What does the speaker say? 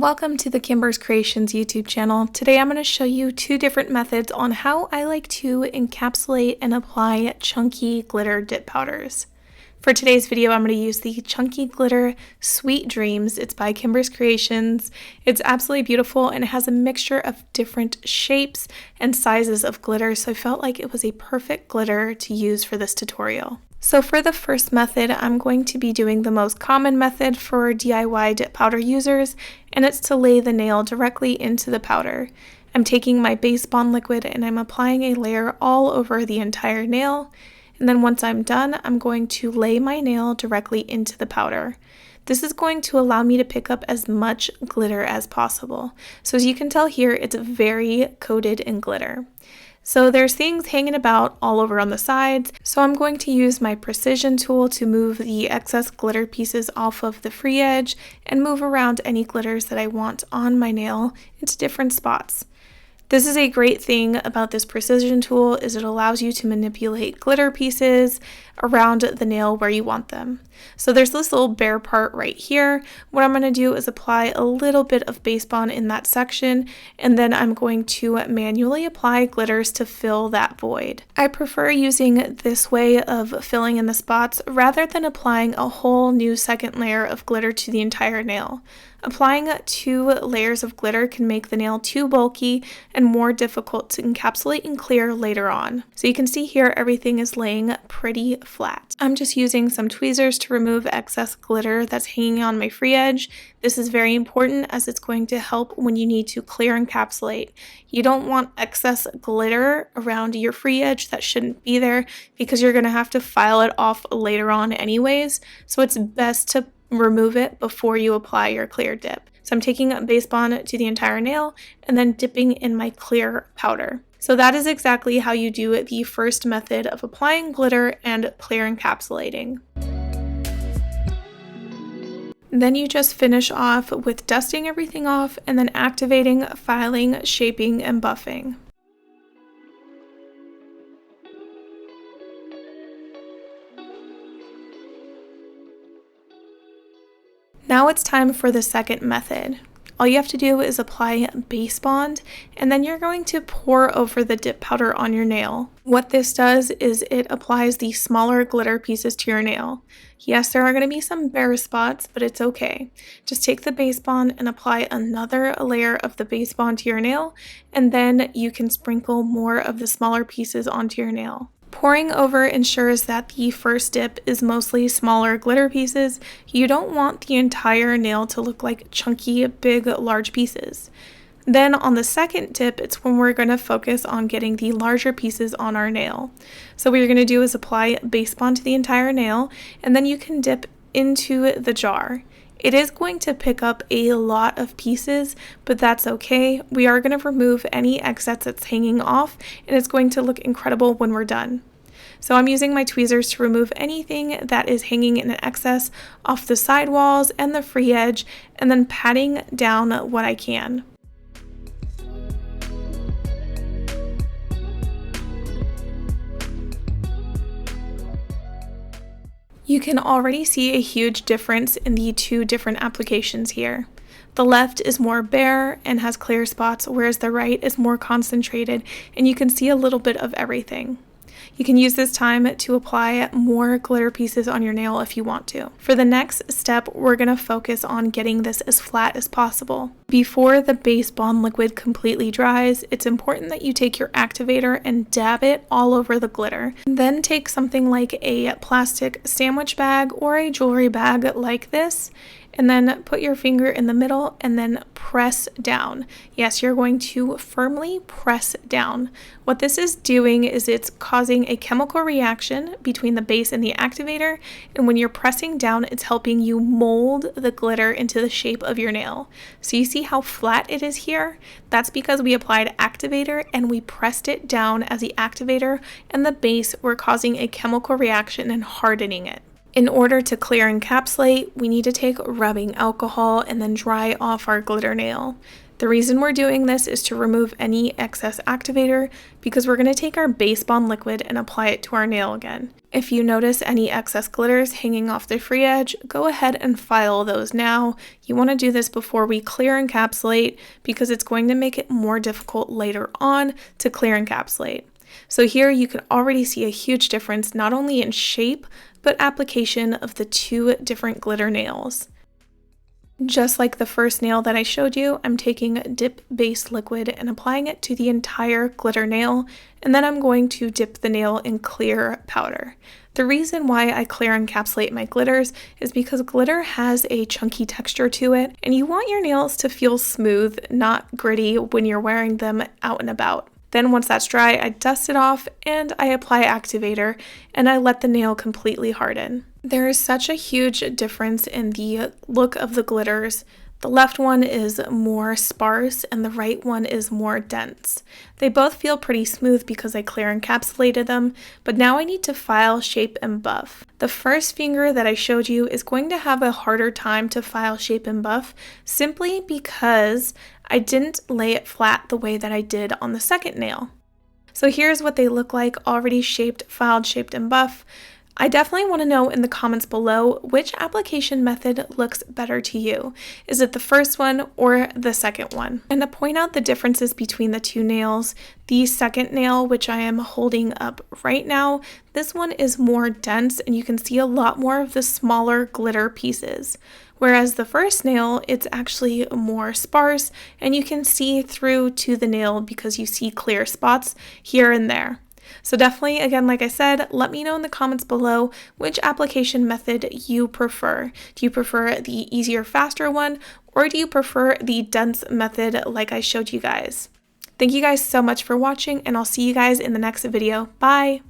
Welcome to the Kimberz Kreations YouTube channel. Today I'm going to show you two different methods on how I like to encapsulate and apply chunky glitter dip powders. For today's video, I'm going to use the Chunky Glitter Sweet Dreams. It's by Kimberz Kreations. It's absolutely beautiful and it has a mixture of different shapes and sizes of glitter, so I felt like it was a perfect glitter to use for this tutorial. So for the first method, I'm going to be doing the most common method for DIY dip powder users, and it's to lay the nail directly into the powder. I'm taking my base bond liquid and I'm applying a layer all over the entire nail. And then once I'm done, I'm going to lay my nail directly into the powder. This is going to allow me to pick up as much glitter as possible. So as you can tell here, it's very coated in glitter. So there's things hanging about all over on the sides, so I'm going to use my precision tool to move the excess glitter pieces off of the free edge and move around any glitters that I want on my nail into different spots. This is a great thing about this precision tool is it allows you to manipulate glitter pieces around the nail where you want them. So there's this little bare part right here. What I'm going to do is apply a little bit of base bond in that section, and then I'm going to manually apply glitters to fill that void. I prefer using this way of filling in the spots rather than applying a whole new second layer of glitter to the entire nail. Applying 2 layers of glitter can make the nail too bulky and more difficult to encapsulate and clear later on. So you can see here everything is laying pretty flat. I'm just using some tweezers to remove excess glitter that's hanging on my free edge. This is very important as it's going to help when you need to clear encapsulate. You don't want excess glitter around your free edge that shouldn't be there because you're going to have to file it off later on anyways. So it's best to remove it before you apply your clear dip. So I'm taking a base bond to the entire nail and then dipping in my clear powder. So that is exactly how you do the first method of applying glitter and clear encapsulating. Then you just finish off with dusting everything off and then activating, filing, shaping, and buffing. Now it's time for the second method. All you have to do is apply base bond, and then you're going to pour over the dip powder on your nail. What this does is it applies the smaller glitter pieces to your nail. Yes, there are going to be some bare spots, but it's okay. Just take the base bond and apply another layer of the base bond to your nail, and then you can sprinkle more of the smaller pieces onto your nail. Pouring over ensures that the first dip is mostly smaller glitter pieces. You don't want the entire nail to look like chunky, big, large pieces. Then on the second dip, it's when we're going to focus on getting the larger pieces on our nail. So what you're going to do is apply base bond to the entire nail, and then you can dip into the jar. It is going to pick up a lot of pieces, but that's okay. We are going to remove any excess that's hanging off, and it's going to look incredible when we're done. So I'm using my tweezers to remove anything that is hanging in excess off the side walls and the free edge, and then patting down what I can. You can already see a huge difference in the two different applications here. The left is more bare and has clear spots, whereas the right is more concentrated and you can see a little bit of everything. You can use this time to apply more glitter pieces on your nail if you want to. For the next step, we're going to focus on getting this as flat as possible. Before the base bond liquid completely dries, it's important that you take your activator and dab it all over the glitter. Then take something like a plastic sandwich bag or a jewelry bag like this, and then put your finger in the middle and then press down. Yes, you're going to firmly press down. What this is doing is it's causing a chemical reaction between the base and the activator, and when you're pressing down, it's helping you mold the glitter into the shape of your nail. So you see how flat it is here? That's because we applied activator and we pressed it down as the activator and the base were causing a chemical reaction and hardening it. In order to clear encapsulate, we need to take rubbing alcohol and then dry off our glitter nail. The reason we're doing this is to remove any excess activator because we're going to take our base bond liquid and apply it to our nail again. If you notice any excess glitters hanging off the free edge, go ahead and file those now. You want to do this before we clear encapsulate because it's going to make it more difficult later on to clear encapsulate. So here you can already see a huge difference not only in shape, but application of the two different glitter nails. Just like the first nail that I showed you, I'm taking dip base liquid and applying it to the entire glitter nail, and then I'm going to dip the nail in clear powder. The reason why I clear encapsulate my glitters is because glitter has a chunky texture to it, and you want your nails to feel smooth, not gritty when you're wearing them out and about. Then once that's dry, I dust it off and I apply activator and I let the nail completely harden. There is such a huge difference in the look of the glitters. The left one is more sparse and the right one is more dense. They both feel pretty smooth because I clear encapsulated them, but now I need to file, shape, and buff. The first finger that I showed you is going to have a harder time to file, shape, and buff simply because I didn't lay it flat the way that I did on the second nail. So here's what they look like, already shaped, filed, shaped, and buff. I definitely want to know in the comments below which application method looks better to you. Is it the first one or the second one? And to point out the differences between the two nails, the second nail, which I am holding up right now, this one is more dense and you can see a lot more of the smaller glitter pieces. Whereas the first nail, it's actually more sparse and you can see through to the nail because you see clear spots here and there. So definitely, again, like I said, let me know in the comments below which application method you prefer. Do you prefer the easier, faster one, or do you prefer the dense method like I showed you guys? Thank you guys so much for watching, and I'll see you guys in the next video. Bye!